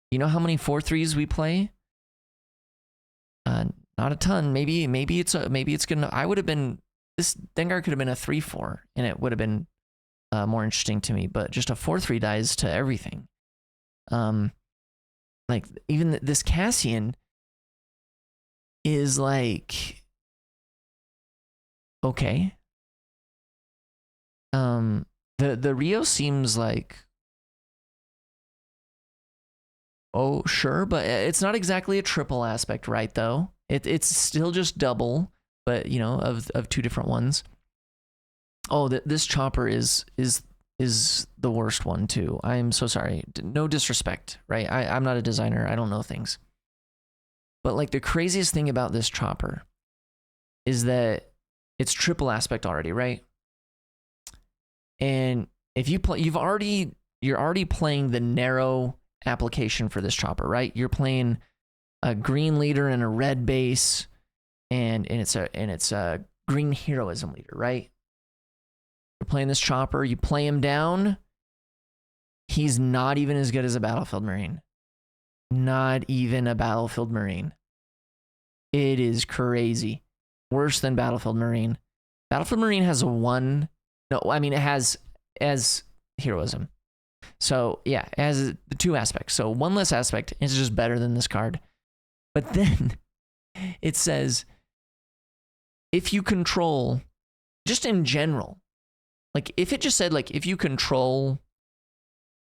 you know how many 4/3s we play? Not a ton. Maybe it's gonna. I would have been, this Dengar could have been a 3/4, and it would have been more interesting to me. But just a 4/3 dies to everything. Like even this Cassian, is like, okay. The Rio seems like, oh, sure, but it's not exactly a triple aspect, right, though? It's still just double, but, you know, of two different ones. Oh, this chopper is the worst one, too. I'm so sorry. No disrespect, right? I'm not a designer. I don't know things. But, like, the craziest thing about this chopper is that it's triple aspect already, right? And if you play, you're already playing the narrow application for this chopper, right? You're playing a green leader and a red base, and it's a green heroism leader, right? You're playing this chopper, you play him down, he's not even as good as a Battlefield Marine. Not even a Battlefield Marine. It is crazy. Worse than Battlefield Marine. Battlefield Marine has a 1. No, I mean, it has as heroism. So, yeah, it has the 2 aspects. So, 1 less aspect is just better than this card. But then it says, if you control, just in general, like if it just said, like, if you control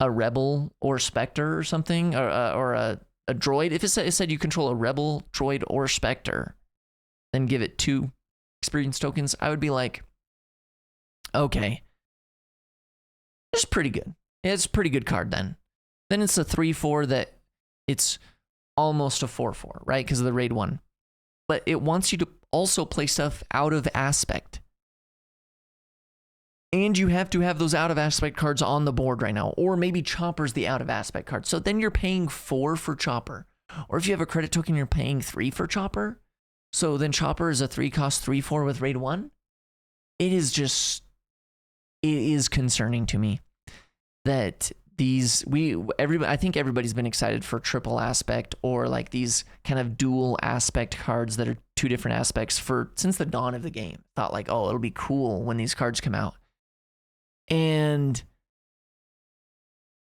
a rebel or specter or something, or a droid, if it said you control a rebel, droid, or specter, then give it 2 experience tokens, I would be like, okay, it's pretty good. It's a pretty good card then. Then it's a 3/4 that it's almost a 4/4, right? Because of the raid 1. But it wants you to also play stuff out of aspect. And you have to have those out of aspect cards on the board right now. Or maybe Chopper's the out of aspect card. So then you're paying 4 for Chopper. Or if you have a credit token, you're paying 3 for Chopper. So then Chopper is a 3 cost 3/4 with raid 1. It is concerning to me that I think everybody's been excited for triple aspect or like these kind of dual aspect cards that are 2 different aspects since the dawn of the game. Thought like, oh, it'll be cool when these cards come out. And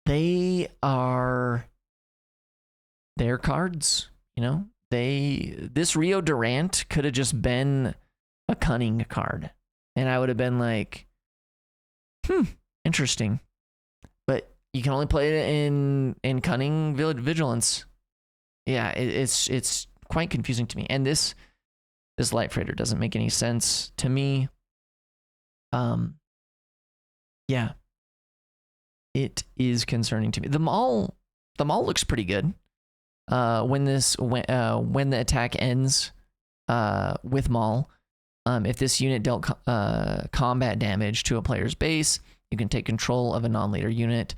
they're cards, you know? This Rio Durant could have just been a cunning card. And I would have been like, interesting. But you can only play it in cunning vigilance. Yeah, it's quite confusing to me. And this light freighter doesn't make any sense to me. Yeah. It is concerning to me. The maul looks pretty good. When the attack ends with maul, if this unit dealt combat damage to a player's base, you can take control of a non-leader unit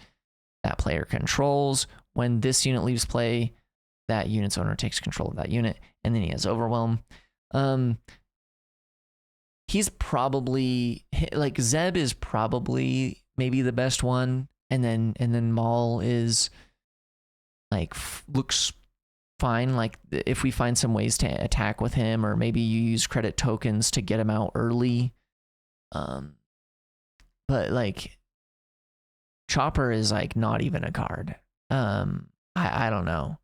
that player controls. When this unit leaves play, that unit's owner takes control of that unit, and then he has overwhelm. He's probably like Zeb is probably maybe the best one, and then Maul is like looks fine. Like if we find some ways to attack with him, or maybe you use credit tokens to get him out early. But like Chopper is like not even a card. I don't know.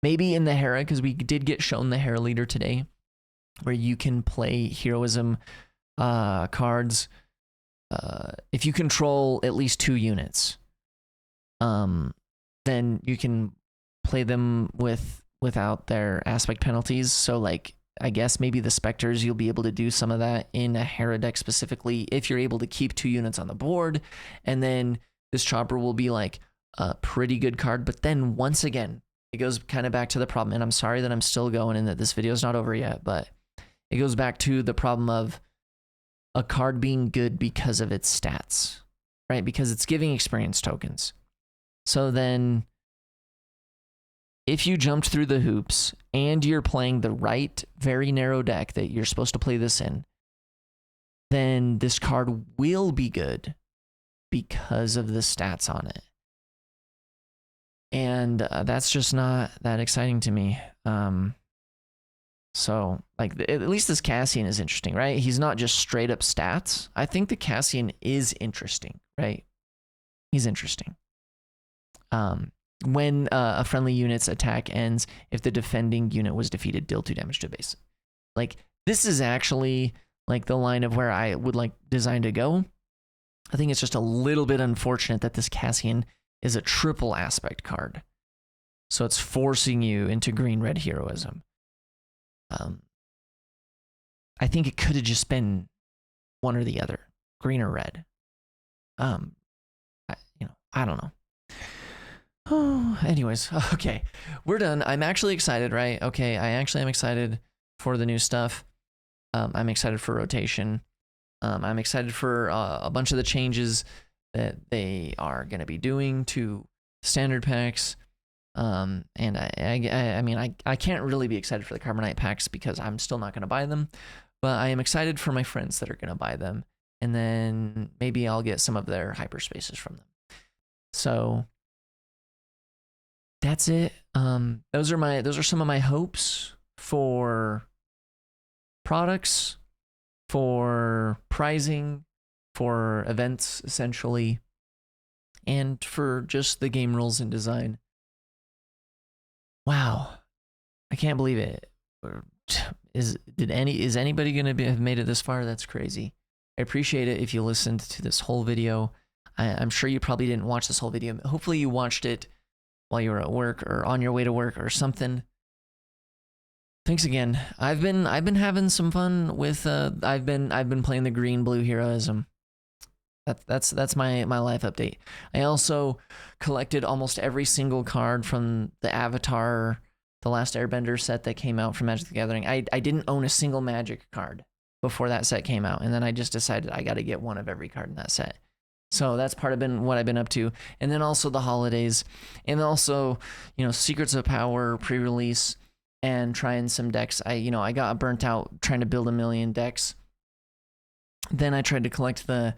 Maybe in the Hera, because we did get shown the Hera leader today, where you can play heroism cards if you control at least 2 units. Then you can play them without their aspect penalties. So like I guess maybe the Spectres, you'll be able to do some of that in a Hera deck specifically if you're able to keep 2 units on the board. And then this Chopper will be like a pretty good card. But then once again, it goes kind of back to the problem. And I'm sorry that I'm still going and that this video is not over yet, but it goes back to the problem of a card being good because of its stats, right? Because it's giving experience tokens. So then if you jumped through the hoops and you're playing the right, very narrow deck that you're supposed to play this in, then this card will be good because of the stats on it. And that's just not that exciting to me. So, like, at least this Cassian is interesting, right? He's not just straight up stats. I think the Cassian is interesting, right? He's interesting. when a friendly unit's attack ends, if the defending unit was defeated, deal 2 damage to base. Like, this is actually like the line of where I would like design to go. I think it's just a little bit unfortunate that this Cassian is a triple aspect card. So it's forcing you into green-red heroism. I think it could have just been one or the other, green or red. I don't know. Oh, anyways, okay, we're done. I'm actually excited, right? Okay, I actually am excited for the new stuff. I'm excited for rotation. I'm excited for a bunch of the changes that they are going to be doing to standard packs. And I mean, I can't really be excited for the Carbonite packs because I'm still not going to buy them, but I am excited for my friends that are going to buy them, and then maybe I'll get some of their hyperspaces from them. So that's it. Those are some of my hopes for products, for pricing, for events essentially, and for just the game rules and design. Wow, I can't believe it. Is anybody gonna have made it this far? That's crazy. I appreciate it if you listened to this whole video. I'm sure you probably didn't watch this whole video. Hopefully you watched it while you were at work or on your way to work or something. Thanks again. I've been having some fun with I've been playing the green blue heroism. That's my life update. I also collected almost every single card from the Avatar, The Last Airbender set that came out from Magic the Gathering. I didn't own a single Magic card before that set came out, and then I just decided I got to get one of every card in that set. So that's part of what I've been up to. And then also the holidays, and also, Secrets of Power pre-release, and trying some decks. I got burnt out trying to build a million decks. Then I tried to collect the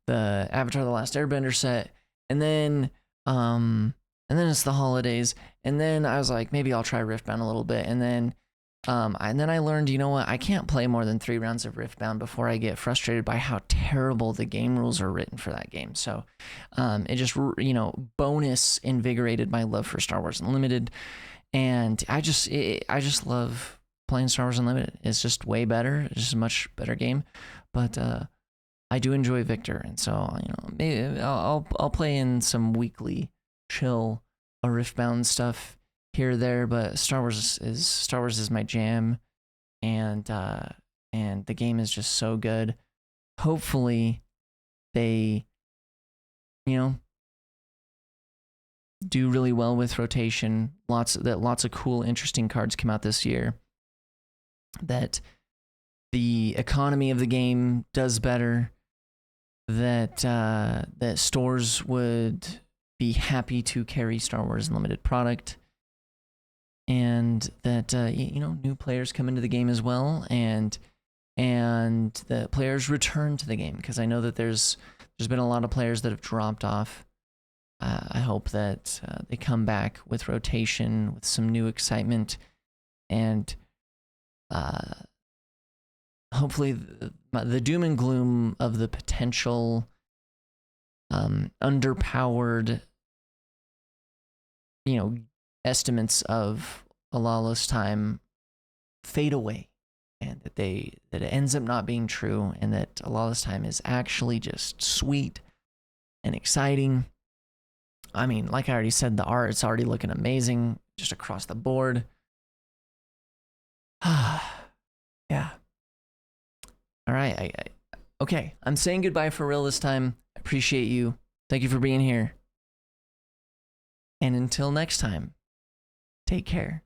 Avatar: The Last Airbender set, and then it's the holidays, and then I was like, maybe I'll try Riftbound a little bit, and then I learned, you know what, I can't play more than 3 rounds of Riftbound before I get frustrated by how terrible the game rules are written for that game. So it just, bonus invigorated my love for Star Wars Unlimited, and I just love playing Star Wars Unlimited. It's just way better. It's just a much better game, but I do enjoy Victor, and so maybe I'll play in some weekly chill or Riftbound stuff here or there, but Star Wars is my jam, and the game is just so good. Hopefully they do really well with rotation. Lots of cool, interesting cards come out this year. That the economy of the game does better. That stores would be happy to carry Star Wars Unlimited product, and that new players come into the game as well, and the players return to the game, because I know that there's been a lot of players that have dropped off. I hope that they come back with rotation, with some new excitement, and hopefully the doom and gloom of the potential underpowered estimates of a lawless time fade away, and that it ends up not being true, and that a lawless time is actually just sweet and exciting. I mean, like I already said, the art, it's already looking amazing just across the board. Yeah. All right. Okay. I'm saying goodbye for real this time. I appreciate you. Thank you for being here. And until next time, take care.